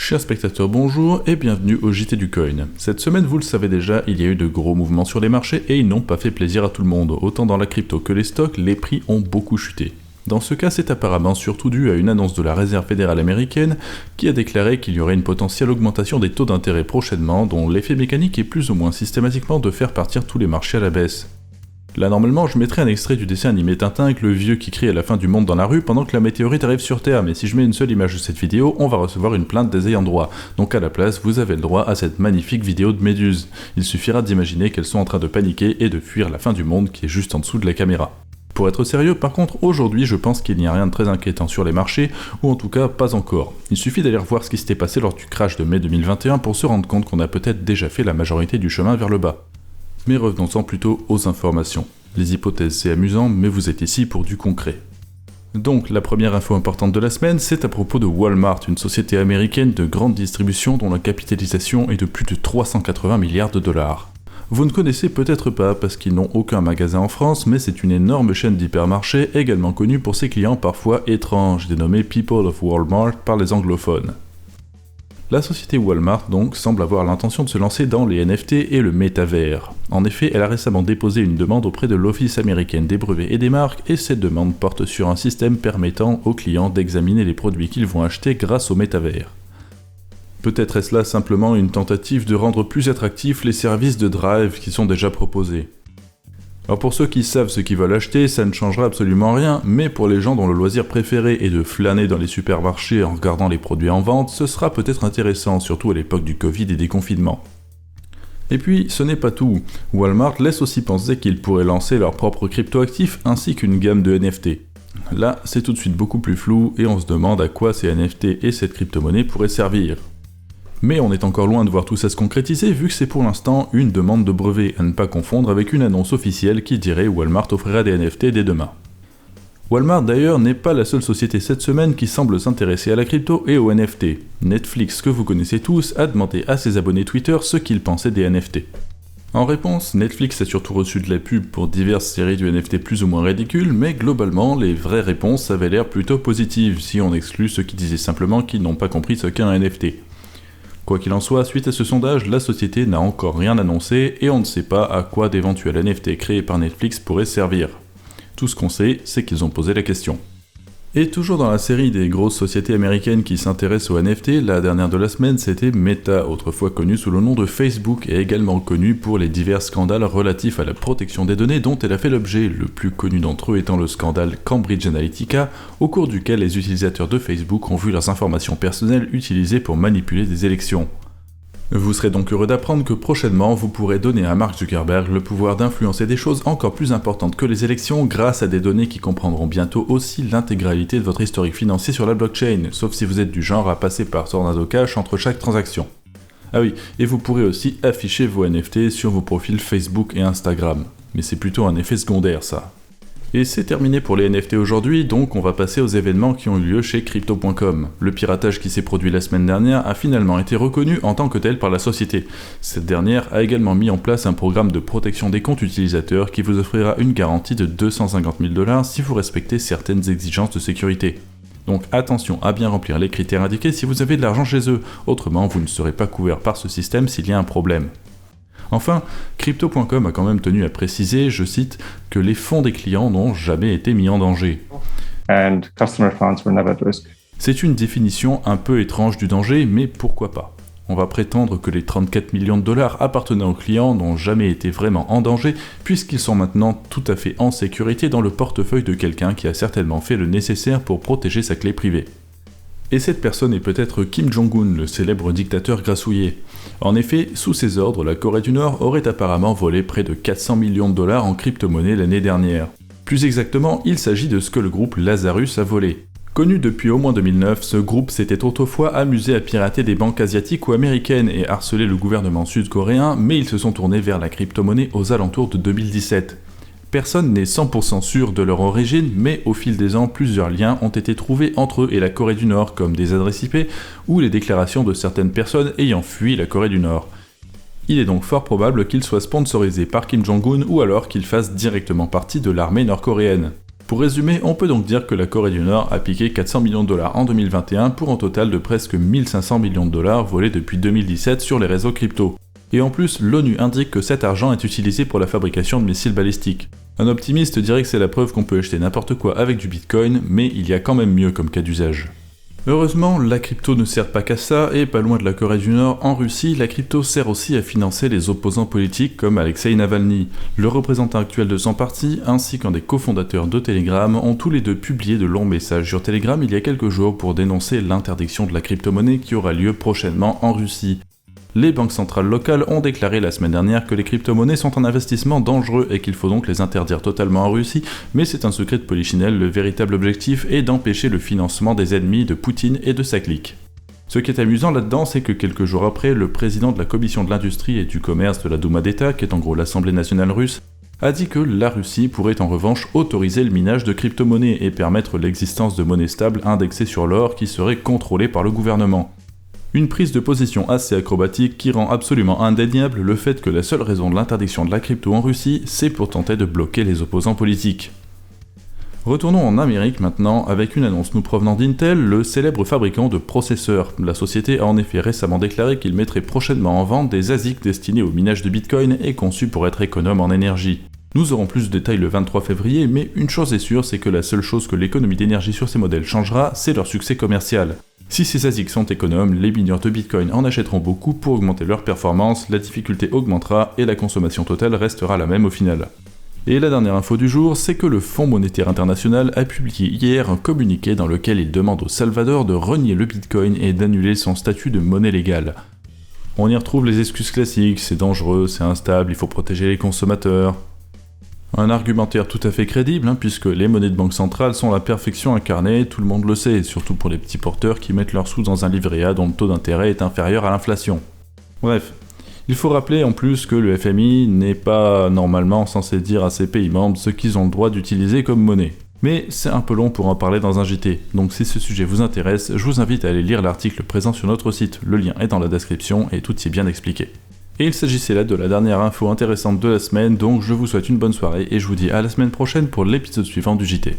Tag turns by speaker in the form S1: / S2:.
S1: Chers spectateurs, bonjour et bienvenue au JT du Coin. Cette semaine, vous le savez déjà, il y a eu de gros mouvements sur les marchés et ils n'ont pas fait plaisir à tout le monde. Autant dans la crypto que les stocks, les prix ont beaucoup chuté. Dans ce cas, c'est apparemment surtout dû à une annonce de la Réserve fédérale américaine qui a déclaré qu'il y aurait une potentielle augmentation des taux d'intérêt prochainement, dont l'effet mécanique est plus ou moins systématiquement de faire partir tous les marchés à la baisse. Là, normalement, je mettrais un extrait du dessin animé Tintin avec le vieux qui crie à la fin du monde dans la rue pendant que la météorite arrive sur Terre, mais si je mets une seule image de cette vidéo, on va recevoir une plainte des ayants droit. Donc à la place, vous avez le droit à cette magnifique vidéo de Méduse. Il suffira d'imaginer qu'elles sont en train de paniquer et de fuir la fin du monde qui est juste en dessous de la caméra. Pour être sérieux, par contre, aujourd'hui, je pense qu'il n'y a rien de très inquiétant sur les marchés, ou en tout cas pas encore. Il suffit d'aller voir ce qui s'était passé lors du crash de mai 2021 pour se rendre compte qu'on a peut-être déjà fait la majorité du chemin vers le bas. Mais revenons-en plutôt aux informations. Les hypothèses c'est amusant, mais vous êtes ici pour du concret. Donc la première info importante de la semaine, c'est à propos de Walmart, une société américaine de grande distribution dont la capitalisation est de plus de 380 milliards de dollars. Vous ne connaissez peut-être pas parce qu'ils n'ont aucun magasin en France, mais c'est une énorme chaîne d'hypermarchés également connue pour ses clients parfois étranges, dénommés People of Walmart par les anglophones. La société Walmart, donc, semble avoir l'intention de se lancer dans les NFT et le métavers. En effet, elle a récemment déposé une demande auprès de l'Office américain des brevets et des marques, et cette demande porte sur un système permettant aux clients d'examiner les produits qu'ils vont acheter grâce au métavers. Peut-être est-ce là simplement une tentative de rendre plus attractifs les services de drive qui sont déjà proposés. Alors pour ceux qui savent ce qu'ils veulent acheter, ça ne changera absolument rien, mais pour les gens dont le loisir préféré est de flâner dans les supermarchés en regardant les produits en vente, ce sera peut-être intéressant, surtout à l'époque du Covid et des confinements. Et puis, ce n'est pas tout. Walmart laisse aussi penser qu'ils pourraient lancer leur propre cryptoactif ainsi qu'une gamme de NFT. Là, c'est tout de suite beaucoup plus flou et on se demande à quoi ces NFT et cette crypto-monnaie pourraient servir. Mais on est encore loin de voir tout ça se concrétiser vu que c'est pour l'instant une demande de brevet, à ne pas confondre avec une annonce officielle qui dirait Walmart offrira des NFT dès demain. Walmart d'ailleurs n'est pas la seule société cette semaine qui semble s'intéresser à la crypto et aux NFT. Netflix, que vous connaissez tous, a demandé à ses abonnés Twitter ce qu'ils pensaient des NFT. En réponse, Netflix a surtout reçu de la pub pour diverses séries de NFT plus ou moins ridicules, mais globalement, les vraies réponses avaient l'air plutôt positives, si on exclut ceux qui disaient simplement qu'ils n'ont pas compris ce qu'est un NFT. Quoi qu'il en soit, suite à ce sondage, la société n'a encore rien annoncé et on ne sait pas à quoi d'éventuels NFT créés par Netflix pourraient servir. Tout ce qu'on sait, c'est qu'ils ont posé la question. Et toujours dans la série des grosses sociétés américaines qui s'intéressent aux NFT, la dernière de la semaine c'était Meta, autrefois connue sous le nom de Facebook et également connue pour les divers scandales relatifs à la protection des données dont elle a fait l'objet, le plus connu d'entre eux étant le scandale Cambridge Analytica, au cours duquel les utilisateurs de Facebook ont vu leurs informations personnelles utilisées pour manipuler des élections. Vous serez donc heureux d'apprendre que prochainement, vous pourrez donner à Mark Zuckerberg le pouvoir d'influencer des choses encore plus importantes que les élections grâce à des données qui comprendront bientôt aussi l'intégralité de votre historique financier sur la blockchain, sauf si vous êtes du genre à passer par Tornado Cash entre chaque transaction. Ah oui, et vous pourrez aussi afficher vos NFT sur vos profils Facebook et Instagram. Mais c'est plutôt un effet secondaire ça. Et c'est terminé pour les NFT aujourd'hui, donc on va passer aux événements qui ont eu lieu chez Crypto.com. Le piratage qui s'est produit la semaine dernière a finalement été reconnu en tant que tel par la société. Cette dernière a également mis en place un programme de protection des comptes utilisateurs qui vous offrira une garantie de 250 000 $ si vous respectez certaines exigences de sécurité. Donc attention à bien remplir les critères indiqués si vous avez de l'argent chez eux, autrement vous ne serez pas couvert par ce système s'il y a un problème. Enfin, Crypto.com a quand même tenu à préciser, je cite, que les fonds des clients n'ont jamais été mis en danger.
S2: And customer funds were never at risk.
S1: C'est une définition un peu étrange du danger, mais pourquoi pas ? On va prétendre que les 34 millions de dollars appartenant aux clients n'ont jamais été vraiment en danger, puisqu'ils sont maintenant tout à fait en sécurité dans le portefeuille de quelqu'un qui a certainement fait le nécessaire pour protéger sa clé privée. Et cette personne est peut-être Kim Jong-un, le célèbre dictateur grassouillet. En effet, sous ses ordres, la Corée du Nord aurait apparemment volé près de 400 millions de dollars en crypto-monnaie l'année dernière. Plus exactement, il s'agit de ce que le groupe Lazarus a volé. Connu depuis au moins 2009, ce groupe s'était autrefois amusé à pirater des banques asiatiques ou américaines et harceler le gouvernement sud-coréen, mais ils se sont tournés vers la crypto-monnaie aux alentours de 2017. Personne n'est 100% sûr de leur origine, mais au fil des ans, plusieurs liens ont été trouvés entre eux et la Corée du Nord, comme des adresses IP ou les déclarations de certaines personnes ayant fui la Corée du Nord. Il est donc fort probable qu'ils soient sponsorisés par Kim Jong-un ou alors qu'ils fassent directement partie de l'armée nord-coréenne. Pour résumer, on peut donc dire que la Corée du Nord a piqué 400 millions de dollars en 2021 pour un total de presque 1500 millions de dollars volés depuis 2017 sur les réseaux crypto. Et en plus, l'ONU indique que cet argent est utilisé pour la fabrication de missiles balistiques. Un optimiste dirait que c'est la preuve qu'on peut acheter n'importe quoi avec du Bitcoin, mais il y a quand même mieux comme cas d'usage. Heureusement, la crypto ne sert pas qu'à ça, et pas loin de la Corée du Nord, en Russie, la crypto sert aussi à financer les opposants politiques comme Alexei Navalny. Le représentant actuel de son parti, ainsi qu'un des cofondateurs de Telegram, ont tous les deux publié de longs messages sur Telegram il y a quelques jours pour dénoncer l'interdiction de la crypto-monnaie qui aura lieu prochainement en Russie. Les banques centrales locales ont déclaré la semaine dernière que les crypto-monnaies sont un investissement dangereux et qu'il faut donc les interdire totalement en Russie, mais c'est un secret de polichinelle, le véritable objectif est d'empêcher le financement des ennemis de Poutine et de sa clique. Ce qui est amusant là-dedans, c'est que quelques jours après, le président de la commission de l'industrie et du commerce de la Douma d'État, qui est en gros l'Assemblée nationale russe, a dit que la Russie pourrait en revanche autoriser le minage de crypto-monnaies et permettre l'existence de monnaies stables indexées sur l'or qui seraient contrôlées par le gouvernement. Une prise de position assez acrobatique qui rend absolument indéniable le fait que la seule raison de l'interdiction de la crypto en Russie, c'est pour tenter de bloquer les opposants politiques. Retournons en Amérique maintenant avec une annonce nous provenant d'Intel, le célèbre fabricant de processeurs. La société a en effet récemment déclaré qu'il mettrait prochainement en vente des ASIC destinés au minage de Bitcoin et conçus pour être économes en énergie. Nous aurons plus de détails le 23 février, mais une chose est sûre, c'est que la seule chose que l'économie d'énergie sur ces modèles changera, c'est leur succès commercial. Si ces ASIC sont économes, les mineurs de Bitcoin en achèteront beaucoup pour augmenter leur performance, la difficulté augmentera et la consommation totale restera la même au final. Et la dernière info du jour, c'est que le Fonds monétaire international a publié hier un communiqué dans lequel il demande au Salvador de renier le Bitcoin et d'annuler son statut de monnaie légale. On y retrouve les excuses classiques, c'est dangereux, c'est instable, il faut protéger les consommateurs. Un argumentaire tout à fait crédible, puisque les monnaies de banque centrale sont la perfection incarnée, tout le monde le sait, surtout pour les petits porteurs qui mettent leurs sous dans un livret A dont le taux d'intérêt est inférieur à l'inflation. Bref, il faut rappeler en plus que le FMI n'est pas normalement censé dire à ses pays membres ce qu'ils ont le droit d'utiliser comme monnaie. Mais c'est un peu long pour en parler dans un JT, donc si ce sujet vous intéresse, je vous invite à aller lire l'article présent sur notre site, le lien est dans la description et tout y est bien expliqué. Et il s'agissait là de la dernière info intéressante de la semaine, donc je vous souhaite une bonne soirée et je vous dis à la semaine prochaine pour l'épisode suivant du JT.